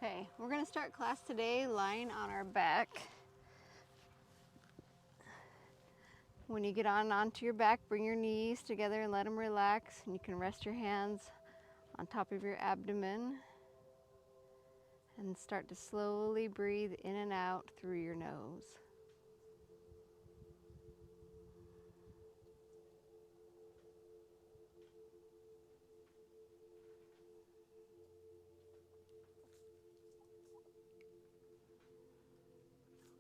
Okay, we're going to start class today lying on our back. When you get onto your back, bring your knees together and let them relax. And you can rest your hands on top of your abdomen and start to slowly breathe in and out through your nose.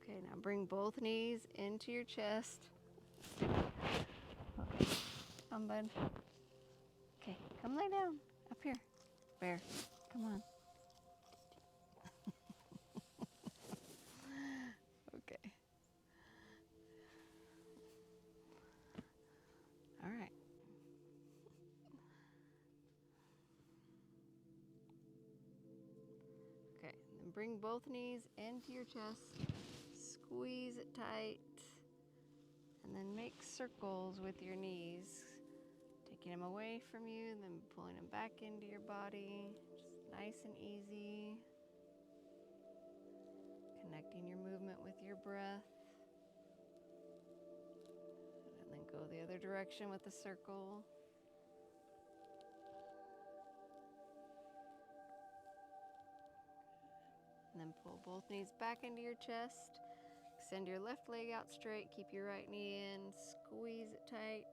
Okay, now bring both knees into your chest. Okay, come bud. Okay, come lay down up here. Bear, come on. Okay. All right. Okay, then bring both knees into your chest. Squeeze it tight. And then make circles with your knees. Taking them away from you, then pulling them back into your body. Just nice and easy. Connecting your movement with your breath. And then go the other direction with the circle. And then pull both knees back into your chest. Extend your left leg out straight. Keep your right knee in. Squeeze it tight.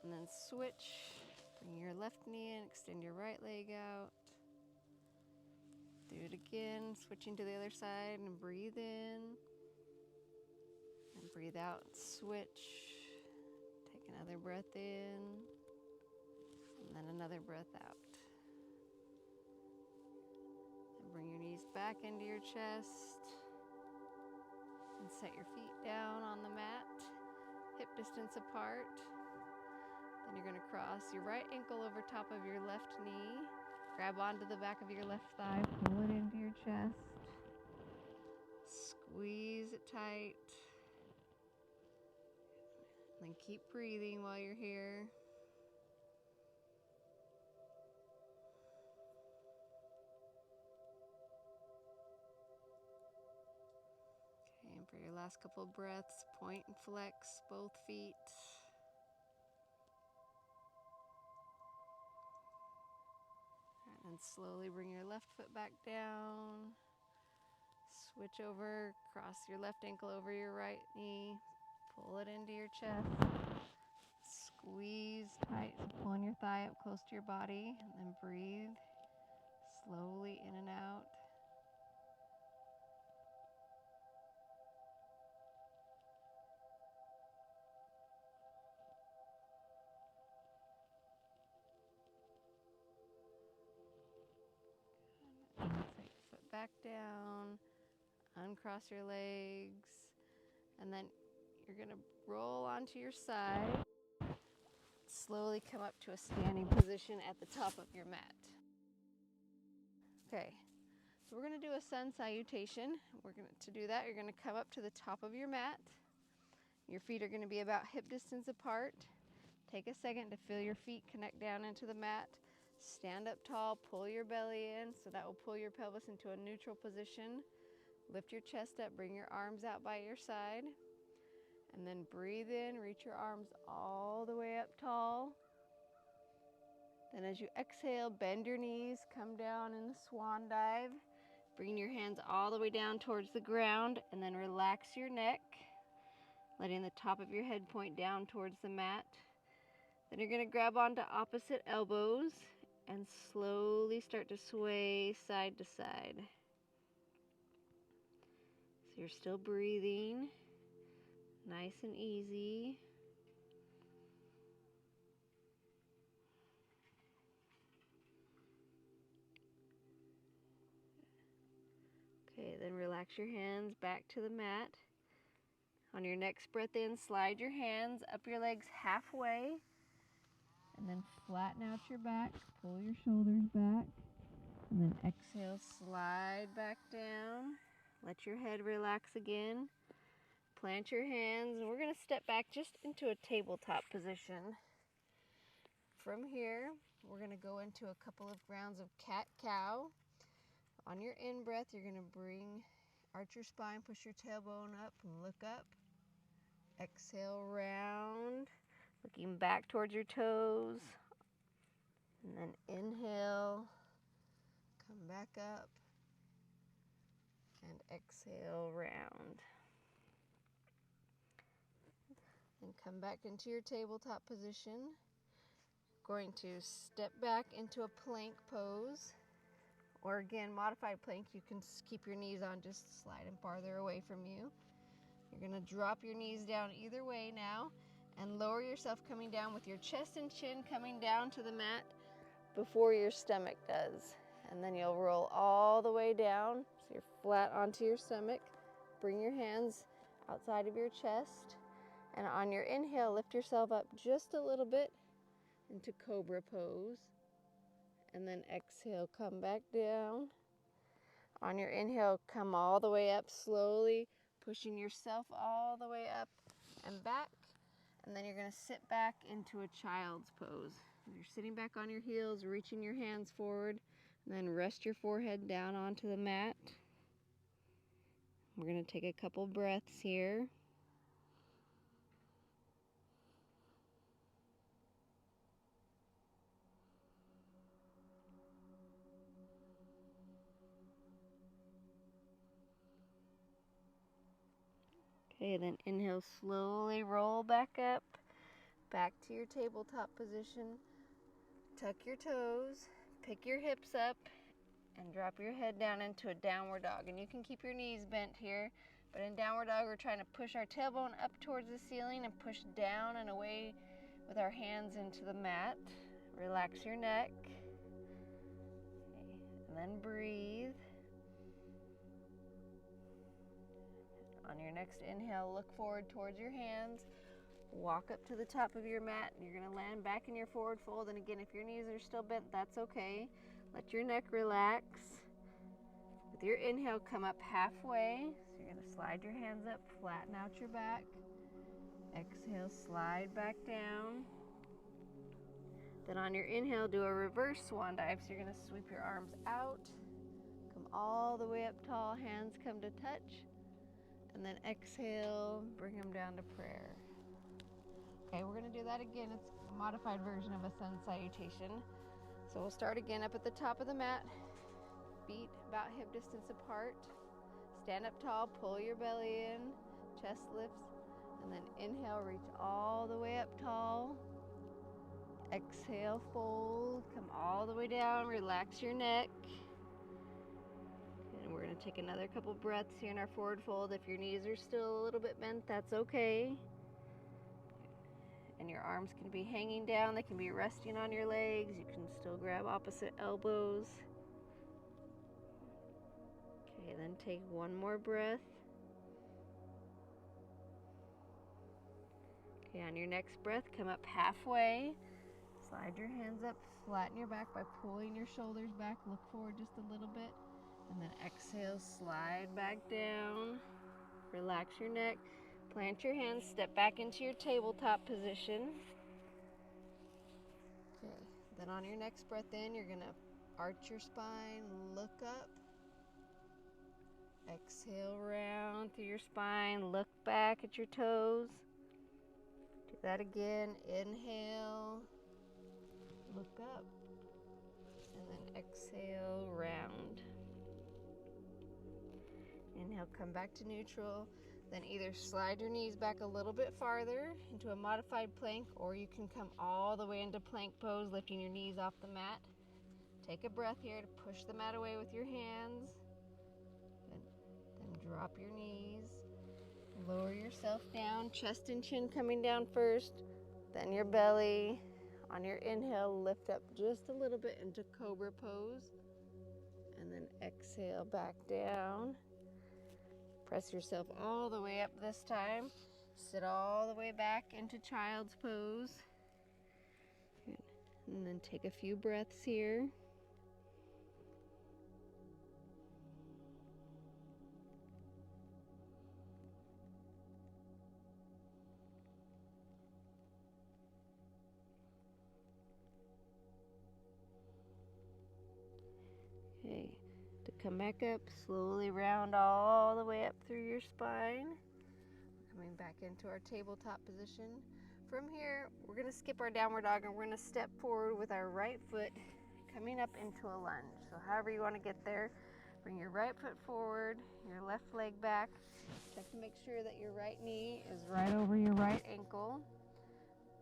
And then switch. Bring your left knee in. Extend your right leg out. Do it again. Switching to the other side and breathe in. And breathe out. Switch. Take another breath in. And then another breath out. And bring your knees back into your chest. And set your feet down on the mat, hip distance apart. Then you're going to cross your right ankle over top of your left knee. Grab onto the back of your left thigh, pull it into your chest. Squeeze it tight. And then keep breathing while you're here. Okay, and for your last couple of breaths, point and flex both feet. And slowly bring your left foot back down. Switch over, cross your left ankle over your right knee. Pull it into your chest. Squeeze tight, so pulling your thigh up close to your body. And then breathe slowly in and out. And take your foot back down. Uncross your legs. And then you're going to roll onto your side. Slowly come up to a standing position at the top of your mat. Okay, so we're going to do a sun salutation. To do that, you're going to come up to the top of your mat. Your feet are going to be about hip distance apart. Take a second to feel your feet connect down into the mat. Stand up tall, pull your belly in, so that will pull your pelvis into a neutral position. Lift your chest up, bring your arms out by your side. And then breathe in, reach your arms all the way up tall. Then as you exhale, bend your knees, come down in the swan dive. Bring your hands all the way down towards the ground, and then relax your neck, letting the top of your head point down towards the mat. Then you're going to grab onto opposite elbows and slowly start to sway side to side. So you're still breathing, nice and easy. Okay, then relax your hands back to the mat. On your next breath in, slide your hands up your legs halfway. And then flatten out your back, pull your shoulders back. And then exhale, slide back down. Let your head relax again. Plant your hands, and we're going to step back just into a tabletop position. From here, we're going to go into a couple of rounds of cat-cow. On your in-breath, you're going to arch your spine, push your tailbone up, and look up. Exhale, round, looking back towards your toes. And then inhale, come back up, and exhale, round. And come back into your tabletop position. Going to step back into a plank pose. Or again, modified plank, you can keep your knees on, just slide them farther away from you. You're going to drop your knees down either way now and lower yourself coming down with your chest and chin coming down to the mat before your stomach does. And then you'll roll all the way down so you're flat onto your stomach. Bring your hands outside of your chest. And on your inhale, lift yourself up just a little bit into cobra pose. And then exhale, come back down. On your inhale, come all the way up slowly, pushing yourself all the way up and back. And then you're going to sit back into a child's pose. You're sitting back on your heels, reaching your hands forward, and then rest your forehead down onto the mat. We're going to take a couple breaths here. Okay, then inhale, slowly roll back up, back to your tabletop position. Tuck your toes, pick your hips up, and drop your head down into a downward dog. And you can keep your knees bent here, but in downward dog, we're trying to push our tailbone up towards the ceiling and push down and away with our hands into the mat. Relax your neck, and then breathe. On your next inhale, look forward towards your hands. Walk up to the top of your mat. You're going to land back in your forward fold. And again, if your knees are still bent, that's okay. Let your neck relax. With your inhale, come up halfway. So you're going to slide your hands up, flatten out your back. Exhale, slide back down. Then on your inhale, do a reverse swan dive. So you're going to sweep your arms out. Come all the way up tall. Hands come to touch. And then exhale, bring them down to prayer. Okay, we're going to do that again. It's a modified version of a sun salutation. So we'll start again up at the top of the mat. Feet about hip distance apart. Stand up tall, pull your belly in, chest lifts, and then inhale, reach all the way up tall. Exhale, fold, come all the way down, relax your neck. And we're going to take another couple breaths here in our forward fold. If your knees are still a little bit bent, that's okay. And your arms can be hanging down, they can be resting on your legs. You can still grab opposite elbows. Okay, then take one more breath. Okay, on your next breath, come up halfway. Slide your hands up, flatten your back by pulling your shoulders back. Look forward just a little bit. And then exhale, slide back down. Relax your neck. Plant your hands, step back into your tabletop position. Okay, then on your next breath in, you're going to arch your spine, look up. Exhale, round through your spine, look back at your toes. Do that again. Inhale, look up, and then exhale, round. Inhale, come back to neutral. Then either slide your knees back a little bit farther into a modified plank, or you can come all the way into plank pose, lifting your knees off the mat. Take a breath here to push the mat away with your hands. Then drop your knees. Lower yourself down, chest and chin coming down first, then your belly. On your inhale, lift up just a little bit into cobra pose, and then exhale back down. Press yourself all the way up this time. Sit all the way back into child's pose. And then take a few breaths here. Okay, to Come back up, slowly round all the way up through your spine. Coming back into our tabletop position. From here, we're gonna skip our downward dog and we're gonna step forward with our right foot coming up into a lunge. So however you wanna get there, bring your right foot forward, your left leg back. Check to make sure that your right knee is right over your right ankle.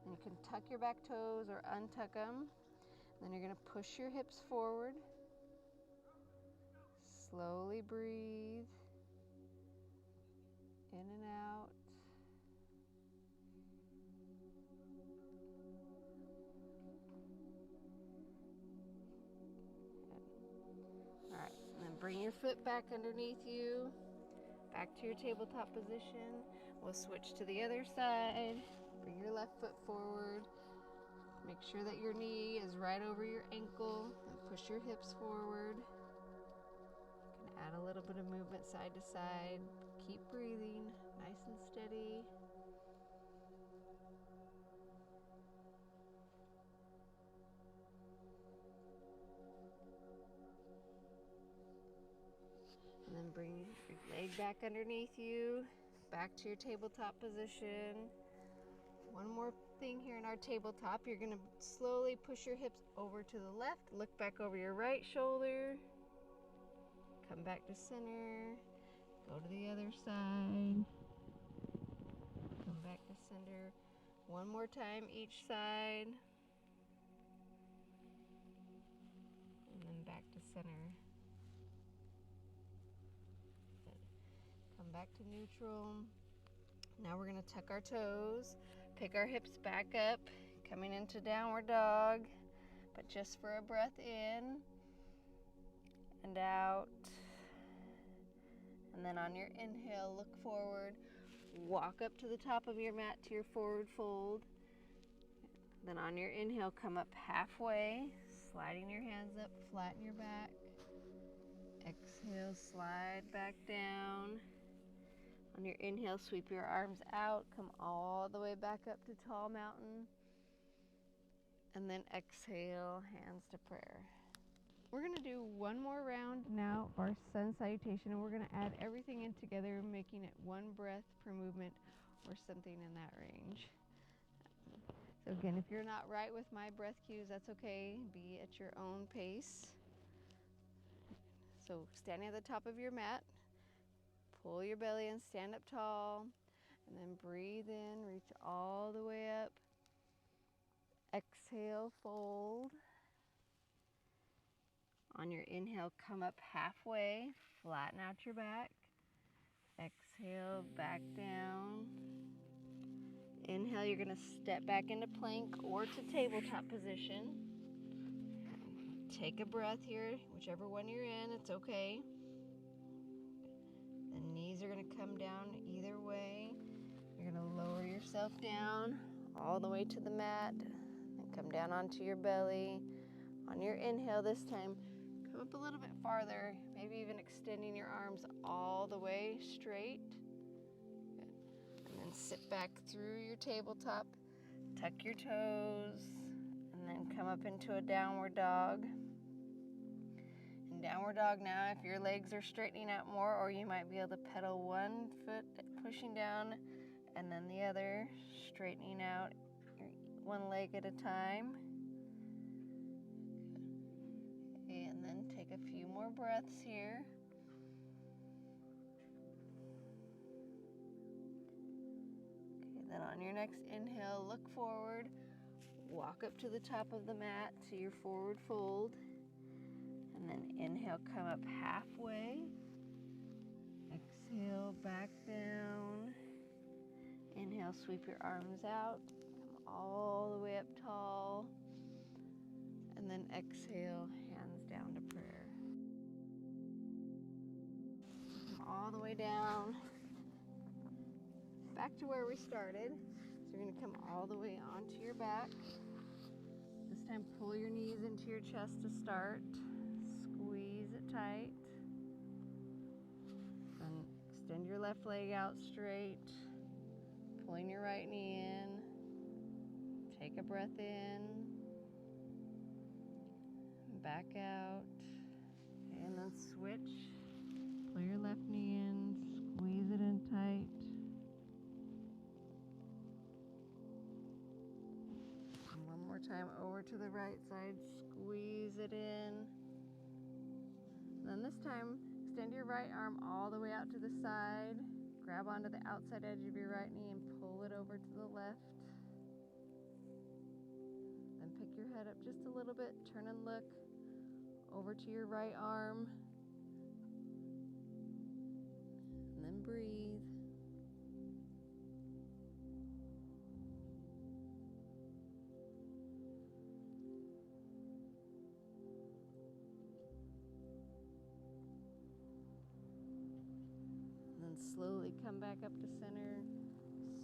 And you can tuck your back toes or untuck them. Then you're gonna push your hips forward. Slowly breathe in and out. All right, and then bring your foot back underneath you, back to your tabletop position. We'll switch to the other side. Bring your left foot forward. Make sure that your knee is right over your ankle and push your hips forward. You can add a little bit of movement side to side. Keep breathing, nice and steady. And then bring your leg back underneath you, back to your tabletop position. One more thing here in our tabletop, you're gonna slowly push your hips over to the left, look back over your right shoulder, come back to center, go to the other side, come back to center. One more time each side, and then back to center. Come back to neutral. Now we're gonna tuck our toes, pick our hips back up, coming into downward dog, but just for a breath in and out. And then on your inhale, look forward, walk up to the top of your mat to your forward fold. Then on your inhale, come up halfway, sliding your hands up, flatten your back. Exhale, slide back down. On your inhale, sweep your arms out, come all the way back up to tall mountain. And then exhale, hands to prayer. We're gonna do one more round now of our sun salutation, and we're gonna add everything in together, making it one breath per movement or something in that range. So again, if you're not right with my breath cues, that's okay. Be at your own pace. So standing at the top of your mat, pull your belly in, stand up tall, and then breathe in, reach all the way up. Exhale, fold. On your inhale, come up halfway, flatten out your back. Exhale, back down. Inhale, you're gonna step back into plank or to tabletop position. Take a breath here, whichever one you're in, it's okay. The knees are gonna come down either way. You're gonna lower yourself down all the way to the mat and come down onto your belly. On your inhale this time, come up a little bit farther, maybe even extending your arms all the way straight. And then sit back through your tabletop, tuck your toes, and then come up into a downward dog. In downward dog now, if your legs are straightening out more, or you might be able to pedal one foot pushing down and then the other, straightening out one leg at a time. And then take a few more breaths here. Okay, then on your next inhale, look forward, walk up to the top of the mat to your forward fold, and then inhale, come up halfway. Exhale, back down. Inhale, sweep your arms out, come all the way up tall, and then exhale, hands down to prayer. Come all the way down, back to where we started. So you're gonna come all the way onto your back. This time pull your knees into your chest to start. Squeeze it tight. Then extend your left leg out straight. Pulling your right knee in. Take a breath in. Back out. And then switch. Pull your left knee in, squeeze it in tight. And one more time over to the right side, squeeze it in. And then this time, extend your right arm all the way out to the side. Grab onto the outside edge of your right knee and pull it over to the left. Then pick your head up just a little bit, turn and look over to your right arm. And then breathe. And then slowly come back up to center.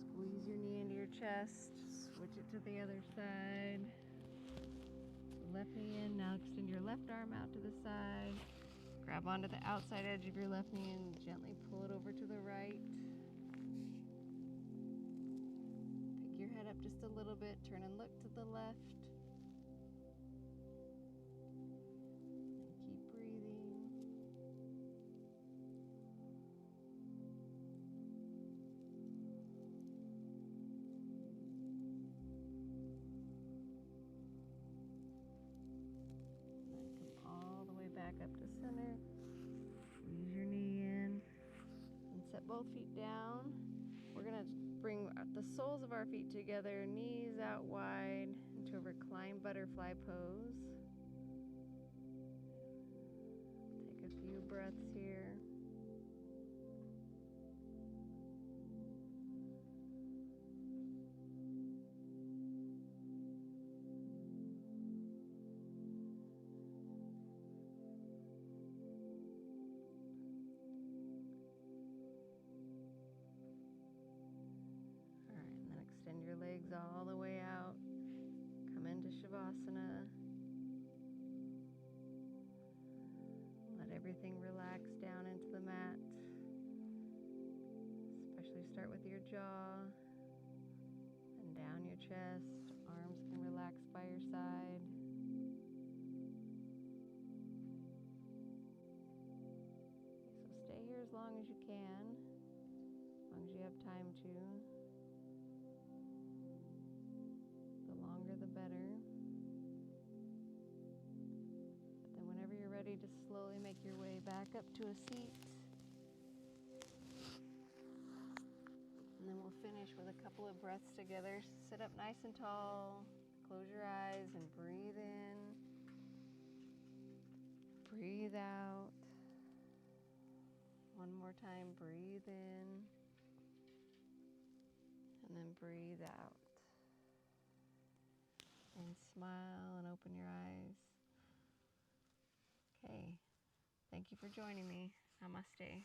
Squeeze your knee into your chest. Switch it to the other side. Left knee in. Now extend your left arm out to the side. Grab onto the outside edge of your left knee and gently pull it over to the right. Pick your head up just a little bit. Turn and look to the left. And keep breathing. Back up to center. Squeeze your knee in and set both feet down. We're going to bring the soles of our feet together, knees out wide into a reclined butterfly pose. Take a few breaths here. Extend your legs all the way out. Come into Shavasana. Let everything relax down into the mat. Especially start with your jaw and down your chest. Arms can relax by your side. So stay here as long as you can, as long as you have time to. Better. But then whenever you're ready to slowly make your way back up to a seat. And then we'll finish with a couple of breaths together. Sit up nice and tall. Close your eyes and breathe in. Breathe out. One more time, breathe in. And then breathe out. And smile and open your eyes. Okay. Thank you for joining me. Namaste.